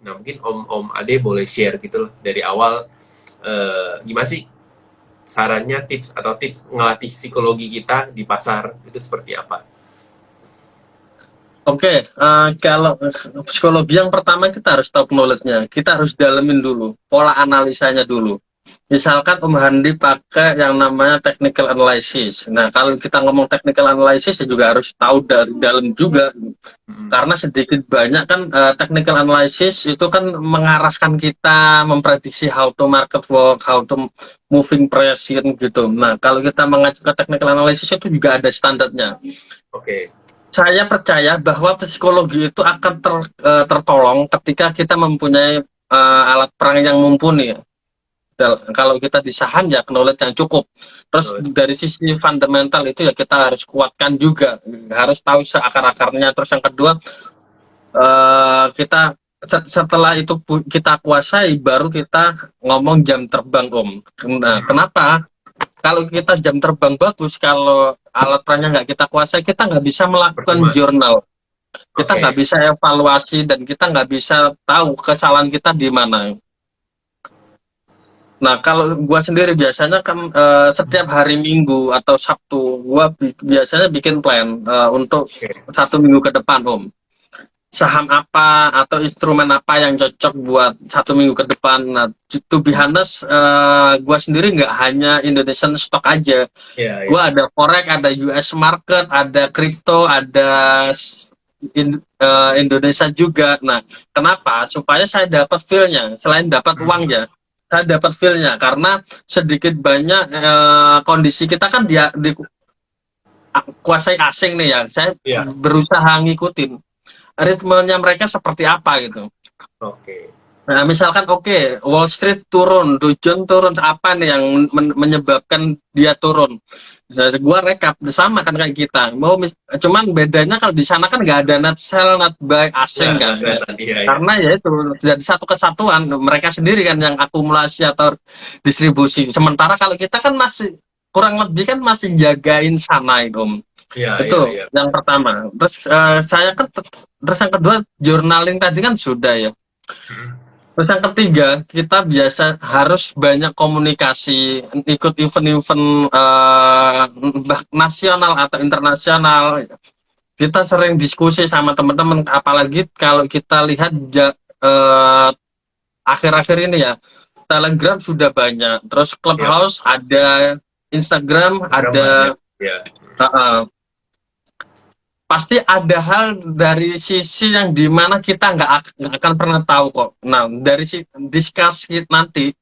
Nah mungkin Om Ade boleh share gitu loh dari awal, gimana sih sarannya, tips atau tips ngelatih psikologi kita di pasar itu seperti apa? Oke, kalau psikologi yang pertama kita harus tahu knowledge-nya. Kita harus dalemin dulu, pola analisanya dulu. Misalkan Om Handi pakai yang namanya technical analysis. Nah, kalau kita ngomong technical analysis ya juga harus tahu dari dalam juga. Hmm. Karena sedikit banyak kan technical analysis itu kan mengarahkan kita memprediksi how to market work, how to moving price gitu. Nah, kalau kita mengacu ke technical analysis itu juga ada standarnya. Oke. Saya percaya bahwa psikologi itu akan tertolong ketika kita mempunyai alat perang yang mumpuni. Kalau kita di saham ya knowledge yang cukup. Terus Terus, dari sisi fundamental itu ya kita harus kuatkan juga, harus tahu seakar-akarnya. Terus yang kedua, kita setelah itu kita kuasai, baru kita ngomong jam terbang Om. Nah, kenapa? Kalau kita jam terbang bagus, kalau alat perangnya nggak kita kuasai, kita nggak bisa melakukan percuma. jurnal, kita Oke. nggak bisa evaluasi, dan kita nggak bisa tahu kesalahan kita di mana. Nah, kalau gua sendiri biasanya kan setiap hari Minggu atau Sabtu, gua biasanya bikin plan untuk Oke. 1 minggu ke depan, Om. Saham apa atau instrumen apa yang cocok buat 1 minggu ke depan. Nah, to be honest, gua sendiri nggak hanya Indonesian stock aja. Iya, iya. Gua ada forex, ada US market, ada crypto, ada Indonesia juga. Nah, kenapa? Supaya saya dapat feel-nya. Selain dapat uangnya, saya dapat feel-nya. Karena sedikit banyak kondisi kita kan dia dikuasai asing nih ya. Saya Iya. berusaha ngikutin ritmenya mereka seperti apa gitu. Oke. Nah, misalkan oke, Wall Street turun, Dow Jones turun, apa nih yang menyebabkan dia turun? Gua rekap sama kan kayak kita. Cuman bedanya kalau di sana kan nggak ada net sell, net buy Iya, asing nggak kan. kelihatan. Iya, iya. Karena ya itu jadi satu kesatuan, mereka sendiri kan yang akumulasi atau distribusi. Sementara kalau kita kan masih kurang lebih kan masih jagain sana itu, Om. Iya, iya, Itu iya. yang pertama. Terus saya kan terus yang kedua, journaling tadi kan sudah ya. Hmm. Terus yang ketiga, kita biasa harus banyak komunikasi, ikut event-event nasional atau internasional. Kita sering diskusi sama teman-teman, apalagi kalau kita lihat akhir-akhir ini ya, Telegram sudah banyak, terus Iya. Clubhouse ada, Instagram Program banyak. ada, Iya. uh, pasti ada hal dari sisi yang dimana kita nggak akan pernah tahu kok. Nah, dari si discuss nanti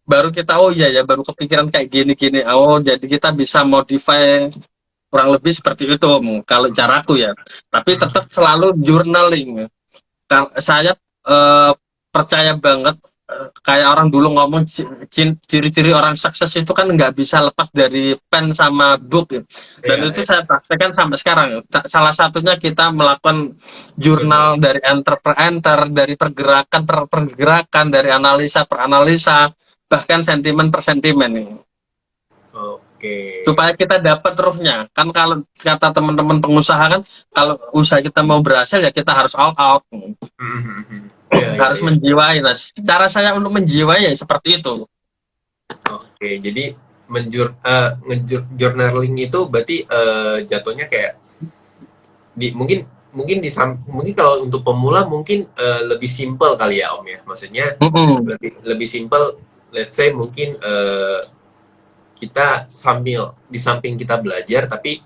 baru kita oh iya ya baru kepikiran kayak gini-gini. Oh, jadi kita bisa modify kurang lebih seperti itu kalau caraku ya. Tapi Hmm. tetap selalu journaling. Saya eh, percaya banget, kayak orang dulu ngomong ciri-ciri orang sukses itu kan nggak bisa lepas dari pen sama book ya. Dan Iya, itu iya. saya praktekkan sampai sekarang. Salah satunya kita melakukan jurnal Journaling. dari enter per enter, dari pergerakan per pergerakan, dari analisa per analisa, bahkan sentimen per sentimen nih. Oke. Supaya kita dapat roofnya. Kan kalau kata teman-teman pengusaha kan, kalau usaha kita mau berhasil ya kita harus all out. Hmm, hmm, hmm. Iya, iya, Harus iya. menjiwai. Nah, cara saya untuk menjiwai ya seperti itu. Oke, jadi journaling itu berarti jatuhnya kayak mungkin mungkin mungkin kalau untuk pemula mungkin lebih simpel kali ya Om ya. Maksudnya Mm-mm. lebih lebih simpel, let's say mungkin kita di samping kita belajar tapi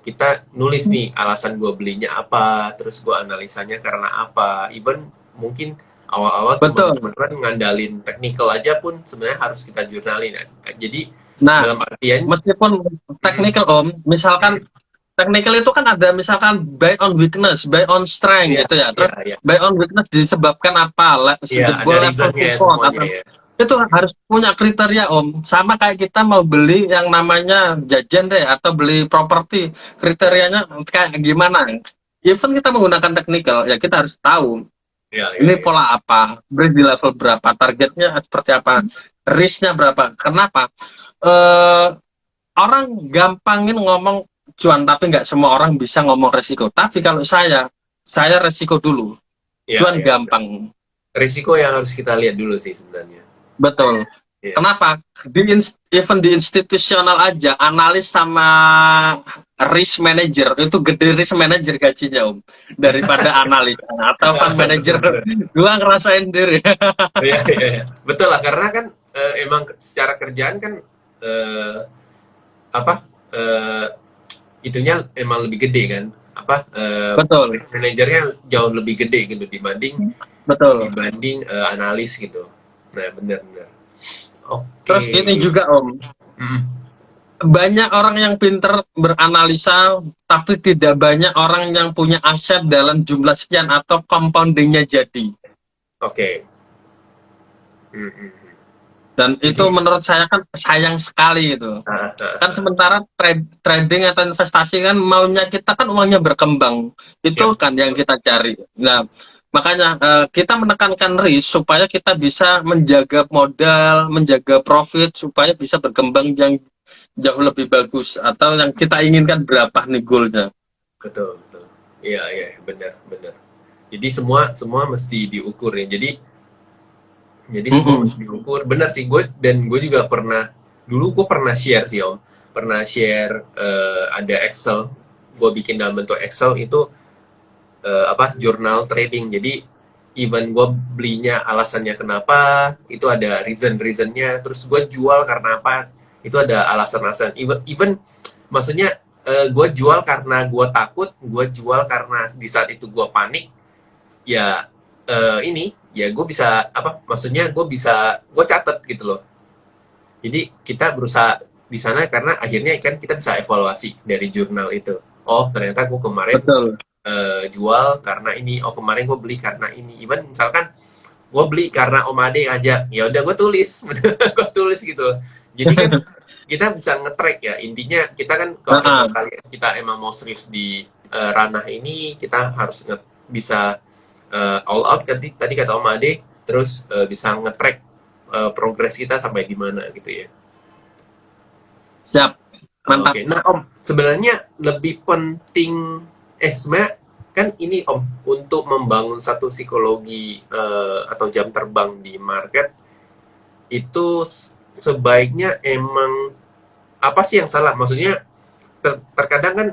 kita nulis nih alasan gue belinya apa, terus gue analisanya karena apa. Even mungkin awal-awal cuma Betul. ngandalin technical aja pun sebenarnya harus kita jurnalin. Jadi Nah, dalam artian, meskipun mm, technical Om, misalkan mm, technical itu kan ada misalkan buy on weakness, buy on strength ya, gitu ya. ya, Terus ya, buy on weakness disebabkan apa? ya, ada Jebol level reasonnya ya support semuanya atau ya. itu harus punya kriteria Om. Sama kayak kita mau beli yang namanya jajan deh atau beli properti, kriterianya kayak gimana? Even kita menggunakan technical ya kita harus tahu Ya, ya, ini ya. pola apa, beri di level berapa, targetnya seperti apa, risknya berapa. Kenapa? Eh, Orang gampangin ngomong cuan, tapi nggak semua orang bisa ngomong resiko. Tapi kalau saya resiko dulu. Iya, cuan iya. gampang. Risiko yang harus kita lihat dulu sih sebenarnya. Betul. Iya. Kenapa? Even di institusional aja, analis sama risk manager itu gede, risk manager gajinya Om daripada analis atau fund manager. Bener-bener. Gua ngerasain sendiri. Iya, iya, iya. Betul lah, karena kan emang secara kerjaan kan eh, apa eh, itunya emang lebih gede kan, apa Betul, manajernya jauh lebih gede gitu dibanding betul. dibanding analis gitu. Nah, benar-benar. Terus Oke. ini juga Om, Mm. banyak orang yang pinter beranalisa, tapi tidak banyak orang yang punya aset dalam jumlah sekian atau compoundingnya jadi. Oke. Mm, mm, mm. Dan itu Jadi, menurut saya kan sayang sekali itu. Kan sementara trading atau investasi kan maunya kita kan uangnya berkembang. ya, Itu kan yang kita cari. Nah, makanya kita menekankan risk supaya kita bisa menjaga modal, menjaga profit supaya bisa berkembang yang jauh lebih bagus atau yang kita inginkan berapa nih goalnya. betul, betul. Iya, iya, benar, benar. Jadi semua semua mesti diukur ya. Jadi semua Mm-mm. mesti diukur. Benar sih, gue juga pernah, dulu gue pernah share sih Om, pernah share ada Excel, gue bikin dalam bentuk Excel itu apa jurnal trading. Jadi even gue belinya alasannya kenapa, itu ada reasonnya. Terus gue jual karena apa, itu ada alasan-alasan. Even maksudnya gue jual karena gue takut, gue jual karena di saat itu gue panik. Ya ini ya gue bisa apa maksudnya gue catat gitu loh. Jadi kita berusaha di sana karena akhirnya kan kita bisa evaluasi dari jurnal itu. Oh ternyata gue kemarin Betul. jual karena ini. Oh kemarin gue beli karena ini. Even misalkan gue beli karena Om Ade aja, ya udah gue tulis, gue tulis gitu. Jadi kan kita bisa nge-track ya. Intinya kita kan kalau emang Nah, kali kita emang mau serius di ranah ini, kita harus bisa all out tadi kata Om Ade, terus bisa nge-track progres kita sampai di mana gitu ya. siap. Mantap. Oke, nah Om, sebenarnya lebih penting, sebenarnya kan ini Om, untuk membangun satu psikologi atau jam terbang di market, itu sebaiknya emang, apa sih yang salah? Maksudnya, terkadang kan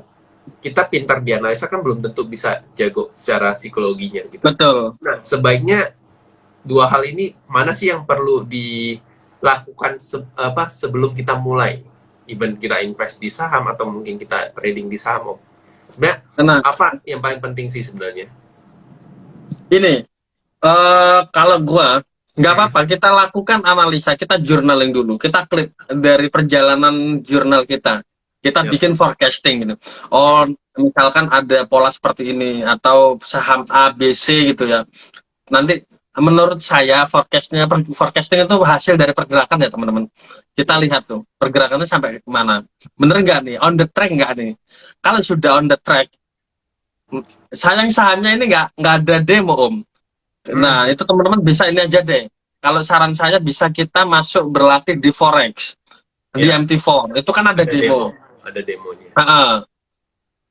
kita pintar di analisa kan belum tentu bisa jago secara psikologinya gitu. Betul. Nah, sebaiknya dua hal ini mana sih yang perlu dilakukan sebelum kita mulai? Even kita invest di saham atau mungkin kita trading di saham, Om. Sebenarnya Nah, apa yang paling penting sih sebenarnya? ini kalau gua nggak apa-apa kita lakukan analisa, kita journaling dulu, kita klik dari perjalanan jurnal kita Ya. bikin forecasting gitu. Oh, misalkan ada pola seperti ini atau saham A B C gitu ya, nanti menurut saya forecasting itu hasil dari pergerakan ya teman-teman. Kita lihat tuh pergerakannya sampai mana, bener nggak nih, on the track nggak nih. Kalau sudah on the track, sayang sahamnya ini nggak ada demo Om. Nah, itu teman-teman bisa ini aja deh. Kalau saran saya bisa kita masuk berlatih di Forex, di Ya, MT4. Itu kan ada ada demo, demo. ada demonya.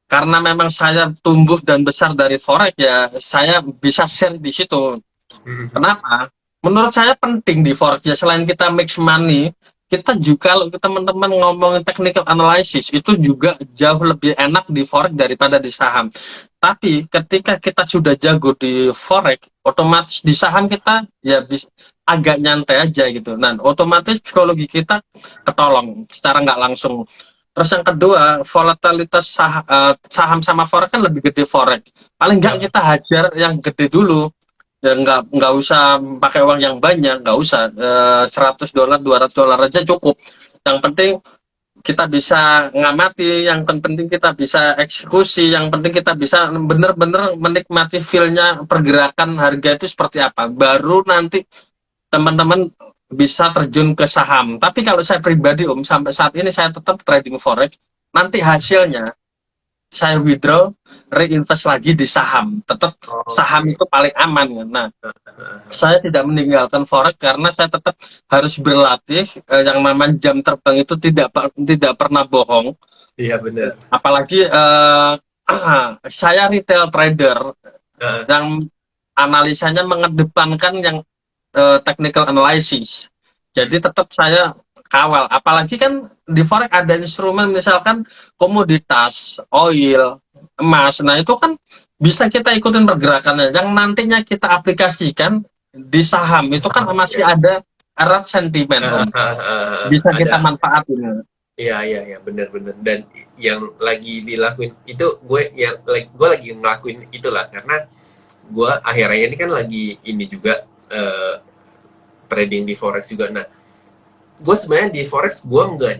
Karena memang saya tumbuh dan besar dari Forex ya, saya bisa share di situ. Kenapa? Menurut saya penting di Forex ya, selain kita make money, kita juga kalau teman-teman ngomongin technical analysis itu juga jauh lebih enak di Forex daripada di saham. Tapi ketika kita sudah jago di Forex, otomatis di saham kita ya bisa agak nyantai aja gitu. Nah, otomatis psikologi kita ketolong secara nggak langsung. Terus yang kedua, volatilitas saham sama Forex kan lebih gede Forex. Paling nggak Ya, kita hajar yang gede dulu, ya nggak usah pakai uang yang banyak, nggak usah $100 $200 aja cukup. Yang penting kita bisa ngamati, yang penting kita bisa eksekusi, yang penting kita bisa bener-bener menikmati feel-nya pergerakan harga itu seperti apa, baru nanti teman-teman bisa terjun ke saham. Tapi kalau saya pribadi Om, sampai saat ini saya tetap trading forex, nanti hasilnya saya withdraw, reinvest lagi di saham. Tetap saham oke. itu paling aman. Nah, saya tidak meninggalkan forex karena saya tetap harus berlatih. Yang namanya jam terbang itu tidak pernah bohong. Iya benar. Apalagi saya retail trader Nah, yang analisanya mengedepankan yang technical analysis. Jadi tetap saya kawal. Apalagi kan di forex ada instrumen misalkan komoditas, oil, emas. Nah itu kan bisa kita ikutin pergerakannya. Yang nantinya kita aplikasikan di saham itu kan Saham masih ya. ada erat sentimen Om. Bisa kita Ada. manfaatin. Iya, iya, iya, benar-benar. Dan yang lagi dilakuin itu gue lagi ngelakuin itulah karena gue akhir-akhir ini kan lagi ini juga trading di forex juga. Nah, gue sebenarnya di forex gue nggak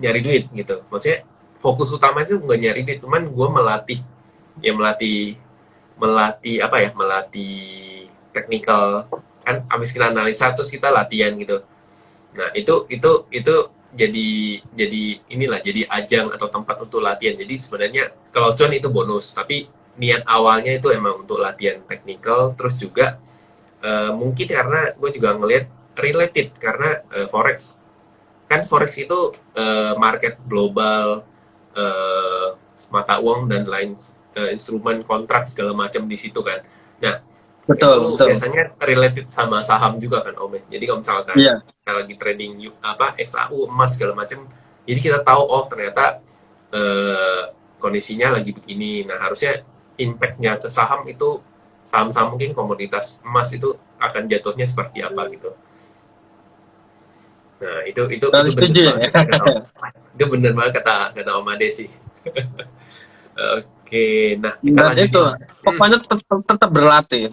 nyari duit gitu. Maksudnya fokus utama itu nggak nyari duit, cuman gue melatih, ya melatih melatih apa ya, melatih teknikal kan. Abis kita analisa terus kita latihan gitu. Nah, itu jadi inilah, jadi ajang atau tempat untuk latihan. Jadi sebenarnya kalau cuan itu bonus, tapi niat awalnya itu emang untuk latihan teknikal. Terus juga mungkin karena gue juga ngelihat related karena forex kan, forex itu market global, eh, mata uang dan lain, instrumen kontrak segala macam di situ kan. Nah, itu Betul, betul. biasanya related sama saham juga kan Om ya. Jadi kalau misalkan Iya, kita lagi trading XAU emas segala macam, jadi kita tahu oh ternyata eh, kondisinya lagi begini. Nah, harusnya impactnya ke saham itu, saham-saham mungkin komoditas emas itu akan jatuhnya seperti apa gitu. Nah, itu bener setuju ya. banget sih kata Om. Itu bener banget kata kata Om Ade sih. Oke, nah kita Dan itu lanjutin. Hmm, pokoknya tetap berlatih,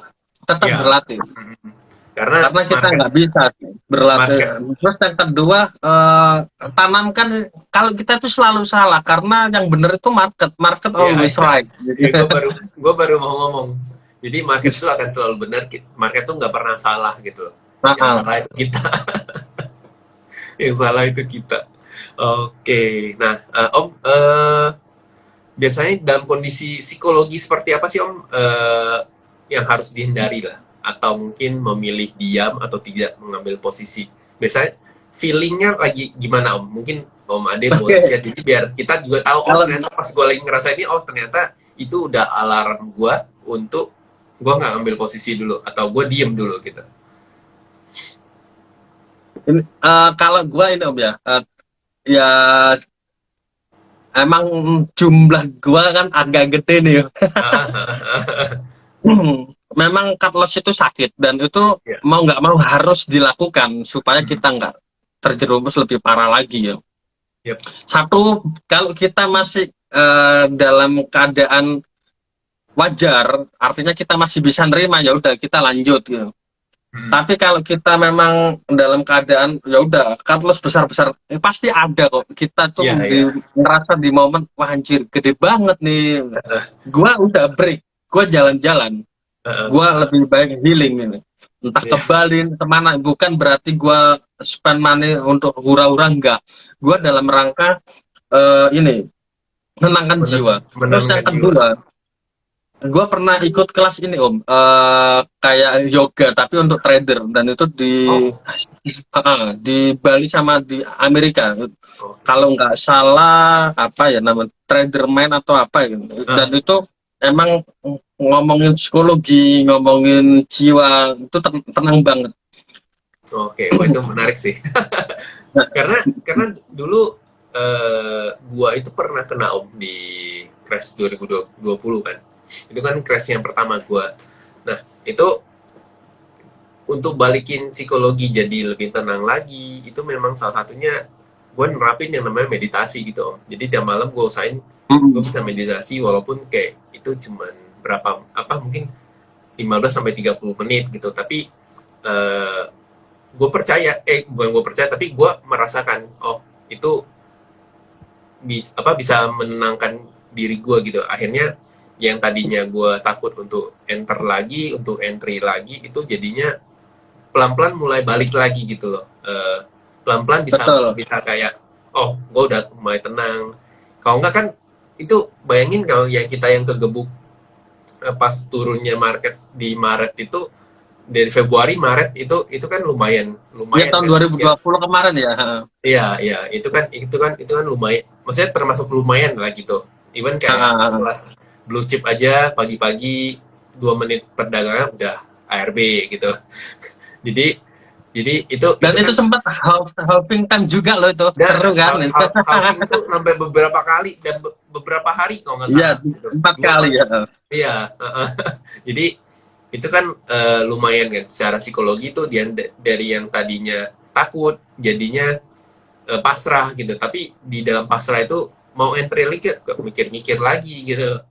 tetap ya. berlatih. Hmm. Karena Karena kita market nggak bisa berlatih. market Terus yang kedua, tanamkan kalau kita itu selalu salah karena yang benar itu market, market ya, always ya, right. ya gue baru mau ngomong. Jadi market itu akan selalu benar. Market tuh nggak pernah salah gitu loh. Yang Nah, salah itu kita. Yang salah itu kita. Oke, nah Om, biasanya dalam kondisi psikologi seperti apa sih Om, yang harus dihindari lah? Atau mungkin memilih diam atau tidak mengambil posisi? Biasanya feelingnya lagi gimana Om? Mungkin Om Ade boleh oke. share, jadi biar kita juga tahu, oh Kalau ternyata pas gue lagi ngerasa ini, oh ternyata itu udah alarm gue untuk gue nggak ambil posisi dulu, atau gue diem dulu gitu. kalau gua ini Om ya, ya emang jumlah gua kan agak gede nih. Memang cut loss itu sakit dan itu Ya, mau nggak mau harus dilakukan supaya kita nggak terjerumus lebih parah lagi ya. yep. Satu, kalau kita masih dalam keadaan wajar, artinya kita masih bisa nerima, ya udah kita lanjut gitu. Hmm. Tapi kalau kita memang dalam keadaan ya udah cut loss besar-besar, pasti ada kok. Kita tuh Ya, ngerasa di momen wah anjir gede banget nih. Gua udah break, gua jalan-jalan, gua lebih baik healing ini. Entah ke ya. Bali kemana, bukan berarti gua spend money untuk hura-hura, enggak. Gua dalam rangka ini menenangkan jiwa. Terus yang Menenangkan jiwa. kedua, gue pernah ikut kelas ini Om, kayak yoga tapi untuk trader dan itu Oh, di Bali sama di Amerika. oke. Kalau nggak salah apa ya nama trader mind atau apa gitu. Dan Ah, itu emang ngomongin psikologi, ngomongin jiwa itu tenang banget. oke, wah itu menarik sih. Nah, Karena dulu gua itu pernah kena Om di crash 2020 kan. Itu kan crash yang pertama gua. Nah, itu untuk balikin psikologi jadi lebih tenang lagi, itu memang salah satunya gue nerapin yang namanya meditasi gitu Om. Jadi tiap malam gue usahain gue bisa meditasi, walaupun kayak itu cuman berapa, apa mungkin 15 sampai 30 menit gitu, tapi eh, gue percaya, bukan gue percaya, tapi gue merasakan oh itu bisa menenangkan diri gue gitu. Akhirnya yang tadinya gue takut untuk enter lagi, untuk entry lagi, itu jadinya pelan-pelan mulai balik lagi gitu loh. Pelan-pelan bisa betul. bisa kayak oh gue udah mulai tenang. Kalau enggak kan itu bayangin kalau yang kita yang kegebuk pas turunnya market di Maret itu, dari Februari Maret itu kan lumayan Ya lumayan tahun kan ya. 2020 kemarin ya. Iya, iya, itu kan lumayan. Maksudnya termasuk lumayan lah gitu. Even kayak sekelas blue chip aja pagi-pagi 2 menit perdagangan udah ARB gitu. Jadi itu Dan itu kan sempat halving time juga loh itu. dan Seru kan itu. halving tuh sampai beberapa kali dan beberapa hari kalau nggak Iya, salah gitu. 4 kali ya. Iya, jadi itu kan lumayan kan secara psikologi tuh dia dari yang tadinya takut jadinya pasrah gitu. Tapi di dalam pasrah itu mau entry league ya mikir-mikir lagi gitu.